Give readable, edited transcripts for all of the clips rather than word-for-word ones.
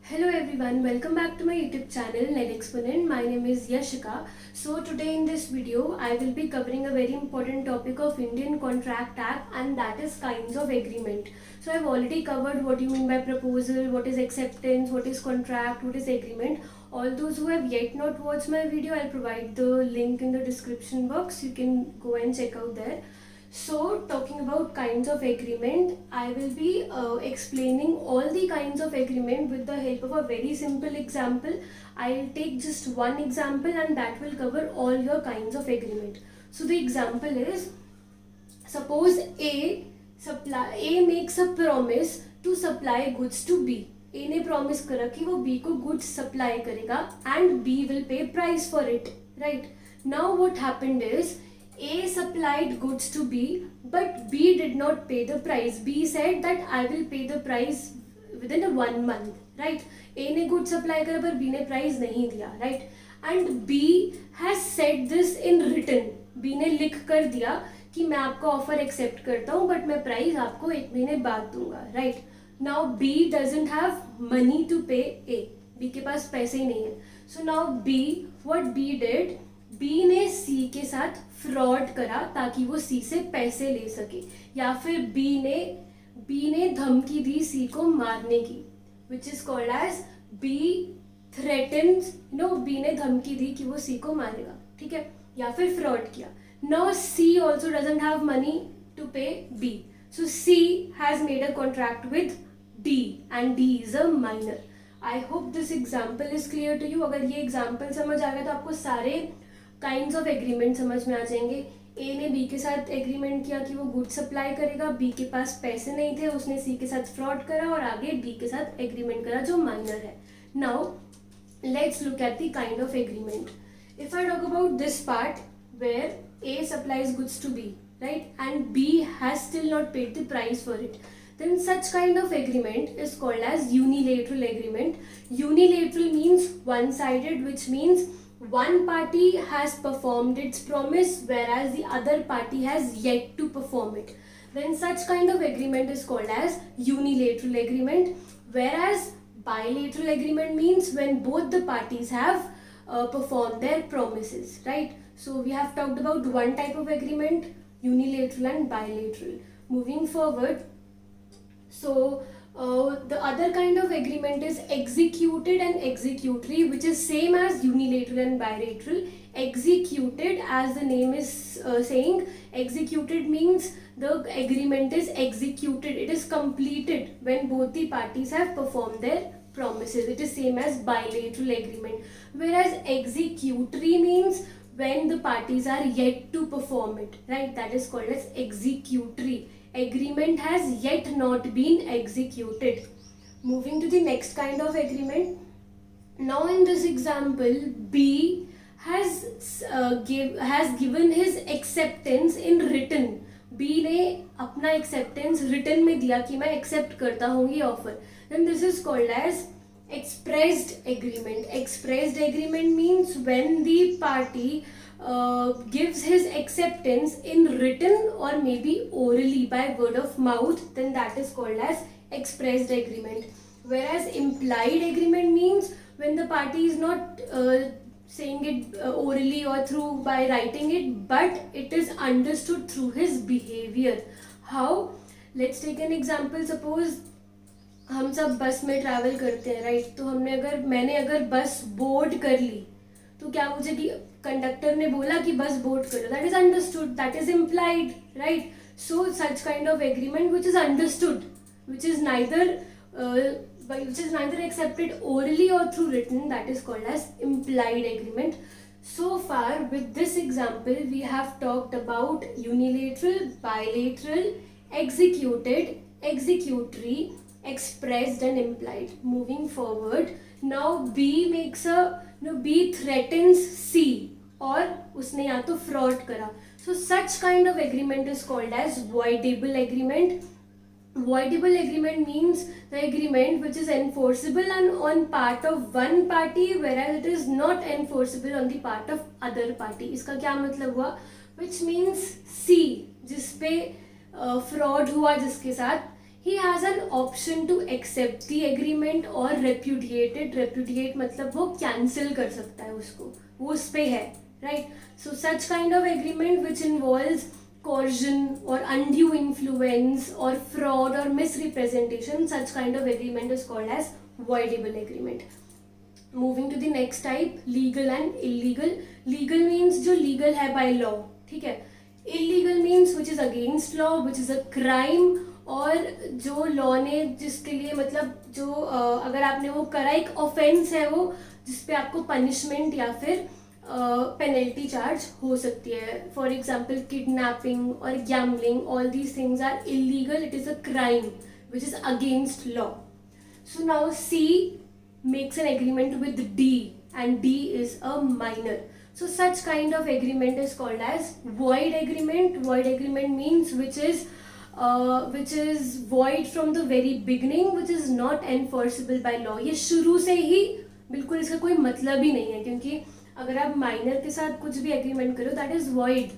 Hello everyone, welcome back to my YouTube channel Net Exponent. My name is Yashika. So today in this video I will be covering a very important topic of Indian Contract Act, and that is kinds of agreement. So I've already covered what you mean by proposal, what is acceptance, what is contract, what is agreement. All those who have yet not watched my video, I'll provide the link in the description box. You can go and check out there. So, talking about kinds of agreement, I will be explaining all the kinds of agreement with the help of a very simple example. I'll take just one example and that will cover all your kinds of agreement. So, the example is, suppose A makes a promise to supply goods to B. A ने promise करा कि वो B को goods supply करेगा and B will pay price for it, right? Now what happened is, A supplied goods to B, but B did not pay the price. B said that I will pay the price within 1 month, right? A ने goods supply करा पर B ने price नहीं दिया, right? And B has said this in written. B ने लिख कर दिया कि मैं आपका ऑफर एक्सेप्ट करता हूँ बट मैं प्राइस आपको 1 महीने बाद दूंगा, right? Now B doesn't have money to pay A. B के पास पैसे ही नहीं है. So now what B did, B ने C के साथ फ्रॉड करा ताकि वो C से पैसे ले सके, या फिर B ने धमकी दी C को मारने की, which is called as B threatens, B ने धमकी दी कि वो C को मारेगा, ठीक है, या फिर फ्रॉड किया. Now C also doesn't have money to pay B, so C has made a contract with D and D is a minor. I hope this example is clear to you. अगर ये example समझ आ गया तो आपको सारे kinds of agreement समझ में आ जाएंगे. ए ने बी के साथ एग्रीमेंट किया कि वो गुड सप्लाई करेगा, बी के पास पैसे नहीं थे, उसने सी के साथ फ्रॉड करा और आगे डी के साथ एग्रीमेंट करा जो माइनर है. Now let's look at the kind of agreement. If I talk about this part where A supplies goods to B, right, and B has still not paid the price for it, then such kind of agreement is called as unilateral agreement. Unilateral means one-sided, which means one party has performed its promise whereas the other party has yet to perform it. Then such kind of agreement is called as unilateral agreement. Whereas bilateral agreement means when both the parties have performed their promises, right? So we have talked about one type of agreement, unilateral and bilateral. Moving forward, so the other kind of agreement is executed and executory, which is same as unilateral and bilateral. Executed, as the name is saying, executed means the agreement is executed. It is completed when both the parties have performed their promises. It is same as bilateral agreement. Whereas executory means when the parties are yet to perform it, right? That is called as executory. Agreement has yet not been executed. Moving to the next kind of agreement. Now in this example, B has given his acceptance in written. B ने अपना acceptance written में दिया कि मैं accept करता हूँ ये offer. Then this is called as expressed agreement. Expressed agreement means when the party gives his acceptance in written or maybe orally by word of mouth, then that is called as expressed agreement. Whereas implied agreement means when the party is not saying it orally or through by writing it, but it is understood through his behavior. How? Let's take an example. Suppose हम सब बस में travel करते हैं, right? तो मैंने अगर बस बोर्ड कर ली तो क्या मुझे कंडक्टर ने बोला कि बस बोर्ड करो, that is understood, that is implied, right? So such kind of agreement which is understood, which is neither accepted orally or through written, that is called as implied agreement. So far with this example we have talked about unilateral, bilateral, executed, executory, expressed and implied. Moving forward, now B threatens C, और उसने या तो fraud करा. So such kind of agreement is called as voidable agreement. Voidable agreement means the agreement which is enforceable on part of one party whereas it is not enforceable on the part of other party. इसका क्या मतलब हुआ? Which means C, जिस पे fraud हुआ जिसके साथ, he has an option to accept the agreement or repudiate it. Repudiate मतलब वो cancel कर सकता है उसको, वो उस पे है, right? So such kind of agreement which involves coercion or undue influence or fraud or misrepresentation, such kind of agreement is called as voidable agreement. Moving to the next type, legal and illegal. Legal means जो legal है by law, ठीक है. Illegal means which is against law, which is a crime, और जो law ने जिसके लिए मतलब जो अगर आपने वो करा, एक ऑफेंस है वो जिसपे आपको पनिशमेंट या फिर पेनल्टी चार्ज हो सकती है. फॉर एग्जाम्पल किडनैपिंग और gambling, all these things are illegal. It is a crime which is against law. So now see makes an agreement with D, and D is a minor. So such kind of agreement is called as void agreement. Void agreement means which is void from the very beginning, which is not enforceable by law. ये शुरू से ही बिल्कुल इसका कोई मतलब ही नहीं है, क्योंकि अगर आप माइनर के साथ कुछ भी एग्रीमेंट करो दैट इज void,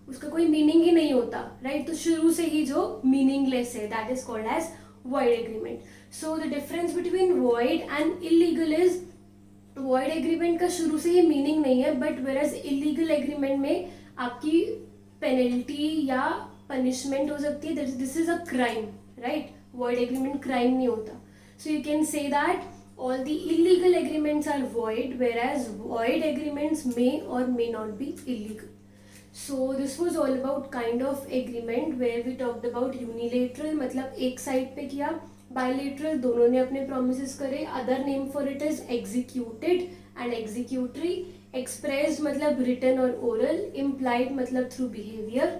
उसका कोई मीनिंग ही नहीं होता, राइट? तो शुरू से ही जो मीनिंगलेस है that is called as void agreement. So the difference between void and illegal is void agreement का शुरू से ही मीनिंग नहीं है, बट whereas illegal agreement में आपकी पेनल्टी या पनिशमेंट हो सकती है. This is a crime, right? void agreement crime नहीं होता. So you can say that all the illegal agreements are void, whereas void agreements may or may not be illegal. So this was all about kind of agreement where we talked about unilateral मतलब एक side पे किया, bilateral दोनों ने अपने promises करे, other name for it is executed and executory, expressed मतलब written और oral, implied मतलब through behavior,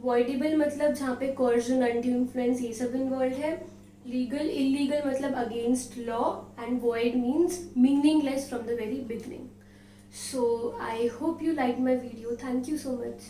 voidable मतलब जहाँ पे coercion, undue influence ये सब involved है, legal illegal मतलब against law, and void means meaningless from the very beginning. So I hope you liked my video. Thank you so much.